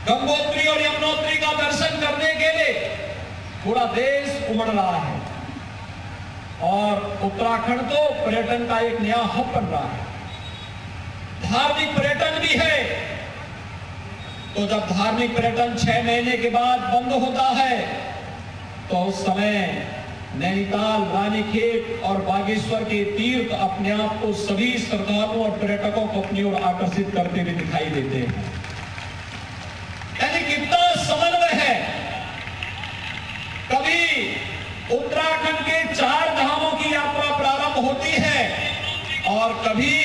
गंगोत्री और यमुनोत्री का दर्शन करने के लिए पूरा देश उमड़ रहा है और उत्तराखंड तो पर्यटन का एक नया हब बन रहा है। धार्मिक पर्यटन भी है, तो जब धार्मिक पर्यटन 6 महीने के बाद बंद होता है तो उस समय नैनीताल, रानीखेत और बागेश्वर के तीर्थ अपने आप को सभी श्रद्धालुओं और पर्यटकों को अपनी ओर आकर्षित करते हुए दिखाई देते हैं। यानी कितना समन्वय है। कभी उत्तराखंड के 4 धामों की यात्रा प्रारंभ होती है और कभी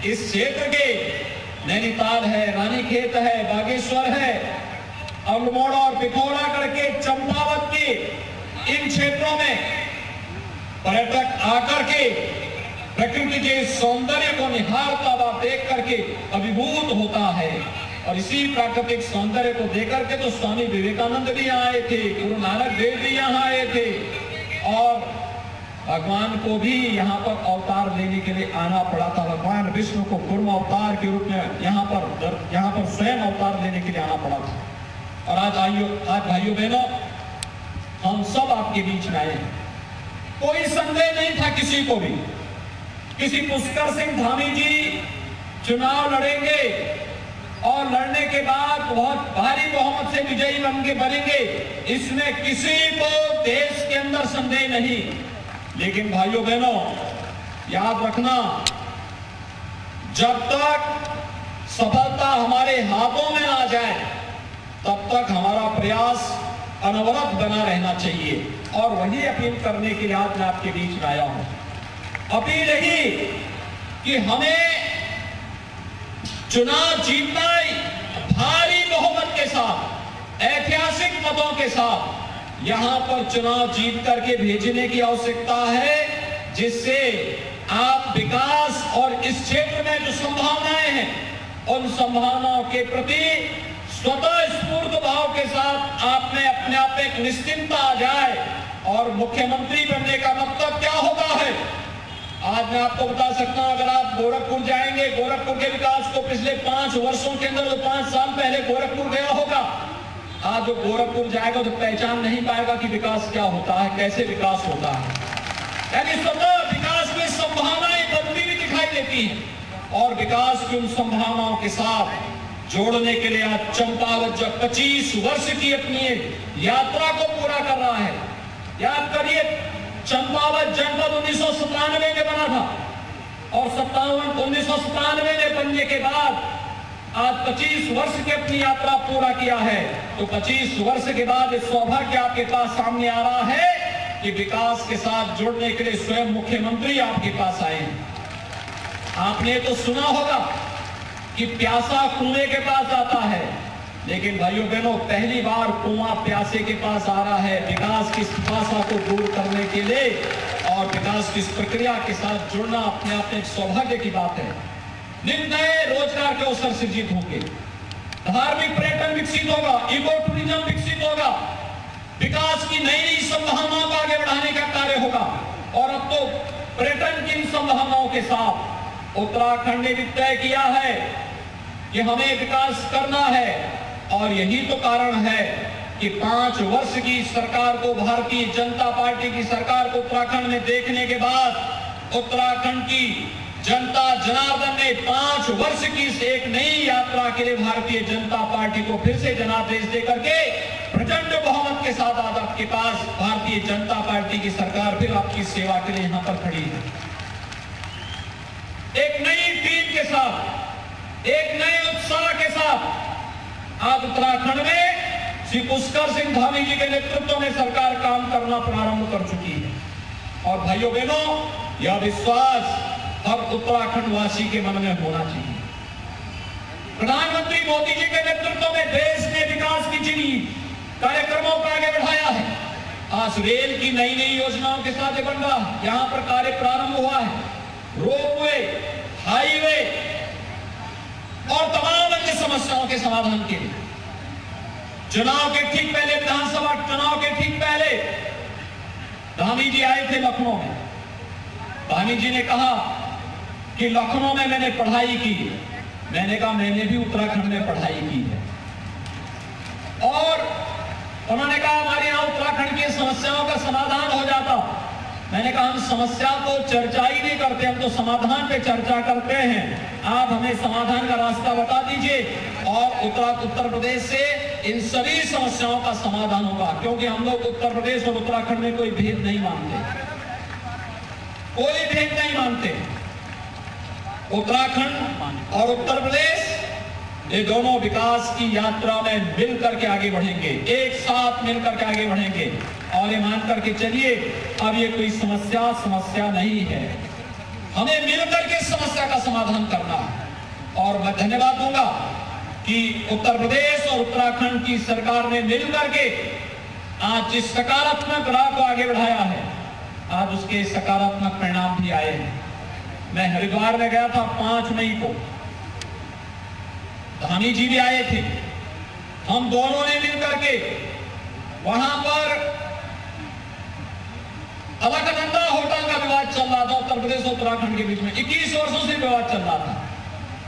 इस क्षेत्र के नैनीताल है, रानीखेत है, बागेश्वर है, अल्मोड़ा और पिथौरागढ़ के चंपावत के इन क्षेत्रों में पर्यटक आकर के प्रकृति के सौंदर्य को निहारता हुआ देख करके अभिभूत होता है। और इसी प्राकृतिक सौंदर्य को देख करके तो स्वामी विवेकानंद भी यहाँ आए थे, गुरु नानक देव भी यहाँ आए थे और भगवान को भी यहाँ पर अवतार लेने के लिए आना पड़ा था। भगवान विष्णु को कूर्म अवतार के रूप में यहाँ पर स्वयं अवतार लेने के लिए आना पड़ा था। और आज भाइयों बहनों, हम सब आपके बीच में आए हैं। कोई संदेह नहीं था किसी को भी, किसी पुष्कर सिंह धामी जी चुनाव लड़ेंगे और लड़ने के बाद बहुत भारी बहुमत से विजयी बन के बनेंगे, इसमें किसी को देश के अंदर संदेह नहीं। लेकिन भाइयों बहनों, याद रखना, जब तक सफलता हमारे हाथों में आ जाए तब तक हमारा प्रयास अनवरत बना रहना चाहिए। और वही अपील करने के लिए आज मैं आपके बीच में आया हूं। अपील यही कि हमें चुनाव जीतना भारी बहुमत के साथ, ऐतिहासिक मतों के साथ यहां पर चुनाव जीत करके भेजने की आवश्यकता है, जिससे आप विकास और इस क्षेत्र में जो संभावनाएं हैं उन संभावनाओं के प्रति स्वतः स्फूर्त भाव के साथ आप में अपने आप एक निश्चिंतता आ जाए। और मुख्यमंत्री बनने का मतलब क्या होता है, आज मैं आपको बता सकता हूं। अगर आप गोरखपुर जाएंगे, गोरखपुर के विकास को पिछले 5 वर्षों के अंदर, 5 साल पहले गोरखपुर गया होगा, आज जो गोरखपुर जाएगा तो पहचान नहीं पाएगा कि विकास क्या होता है, कैसे विकास होता है। यानी स्वतः विकास की संभावनाएं बनती हुई दिखाई देती हैं और विकास की उन संभावनाओं के साथ जोड़ने के लिए आज चंपावत जब 25 वर्ष की अपनी यात्रा को पूरा कर रहा है। याद करिए, चंपावत जनपद 1997 में बना था और 1997 में बनने के बाद आज 25 वर्ष की अपनी यात्रा पूरा किया है। तो 25 वर्ष के बाद इस सौभाग्य आपके पास सामने आ रहा है कि विकास के साथ जुड़ने के लिए स्वयं मुख्यमंत्री आपके पास आए हैं। आपने तो सुना होगा कि प्यासा कुएं के पास आता है, लेकिन भाइयों बहनों, पहली बार कुआं प्यासे के पास आ रहा है विकास की पिपासा को दूर करने के लिए। और विकास की इस प्रक्रिया के साथ जुड़ना अपने आप में एक सौभाग्य की बात है। नए रोजगार के अवसर सृजित होंगे, धार्मिक पर्यटन विकसित होगा, इको टूरिज्म विकसित होगा, विकास की नई नई संभावनाओं को आगे बढ़ाने का कार्य होगा। और अब तो पर्यटन की इन संभावनाओं के साथ उत्तराखंड ने भी तय किया है कि हमें विकास करना है। और यही तो कारण है कि 5 वर्ष की सरकार को, भारतीय जनता पार्टी की सरकार को उत्तराखंड में देखने के बाद उत्तराखंड की जनता जनार्दन ने 5 वर्ष की एक नई यात्रा के लिए भारतीय जनता पार्टी को फिर से जनादेश देकर के प्रचंड बहुमत के साथ आज आपके पास भारतीय जनता पार्टी की सरकार फिर आपकी सेवा के लिए यहां पर खड़ी है। एक नई टीम के साथ, एक नए उत्साह के साथ आज उत्तराखंड में श्री पुष्कर सिंह धामी जी के नेतृत्व में सरकार काम करना प्रारंभ कर चुकी है। और भाइयों बहनों, यह विश्वास हर उत्तराखंड वासी के मन में होना चाहिए। प्रधानमंत्री मोदी जी के नेतृत्व में देश ने विकास की जिन कार्यक्रमों को आगे बढ़ाया है, आज रेल की नई नई योजनाओं के साथ बन रहा है, यहाँ पर कार्य प्रारंभ हुआ है, रोपवे, हाईवे और तमाम अन्य समस्याओं के समाधान के लिए। चुनाव के ठीक पहले, विधानसभा चुनाव के ठीक पहले धामी जी आए थे लखनऊ में। धामी जी ने कहा कि लखनऊ में मैंने पढ़ाई की। मैंने कहा मैंने भी उत्तराखंड में पढ़ाई की है। समस्याओं का समाधान हो जाता। मैंने कहा हम समस्या को चर्चा ही नहीं करते, हम तो समाधान पे चर्चा करते हैं। आप हमें समाधान का रास्ता बता दीजिए और उत्तर प्रदेश से इन सभी समस्याओं का समाधान होगा, क्योंकि हम लोग उत्तर प्रदेश और उत्तराखंड में कोई भेद नहीं मानते, कोई भेद नहीं मानते। उत्तराखंड और उत्तर प्रदेश ये दोनों विकास की यात्रा में मिलकर के आगे बढ़ेंगे, एक साथ मिलकर के आगे बढ़ेंगे। और ये मान करके चलिए अब ये कोई समस्या नहीं है, हमें मिलकर के समस्या का समाधान करना। और मैं धन्यवाद दूंगा कि उत्तर प्रदेश और उत्तराखंड की सरकार ने मिलकर के आज जिस सकारात्मक राह को आगे बढ़ाया है, आज उसके सकारात्मक परिणाम भी आए हैं। मैं हरिद्वार में गया था 5 मई को, धामी जी भी आए थे, हम दोनों ने मिलकर के वहां पर अलकनंदा होटल का विवाद चल रहा था उत्तर प्रदेश और उत्तराखंड के बीच में, 21 वर्षों से विवाद चल रहा था।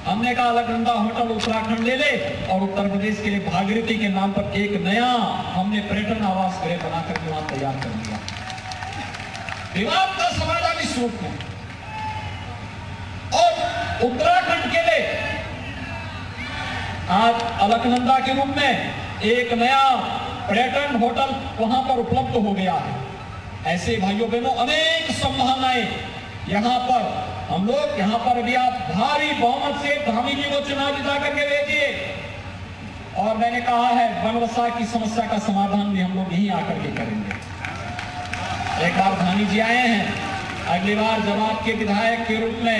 हमने कहा अलकनंदा होटल उत्तराखंड ले ले और उत्तर प्रदेश के लिए भागीरथी के नाम पर एक नया हमने पर्यटन आवास गृह बना करके वहां तैयार कर दिया, विवाद का समाधान इस रूप में। और उत्तराखंड के लिए आज अलकनंदा के रूप में एक नया पर्यटन होटल वहां पर उपलब्ध हो गया है। ऐसे भाइयों बहनों अनेक संभावनाएं यहां पर, हम लोग यहां पर भी आप भारी बहुमत से धामी जी को चुनाव जिता करके भेजिए। और मैंने कहा है बनवसा की समस्या का समाधान भी हम लोग यहीं आकर के करेंगे। एक बार धामी जी आए हैं, अगली बार जब आपके विधायक के रूप में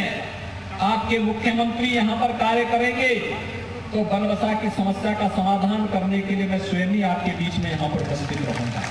आपके मुख्यमंत्री यहां पर कार्य करेंगे तो बनवसा की समस्या का समाधान करने के लिए मैं स्वयं ही आपके बीच में यहां पर उपस्थित रहूंगा।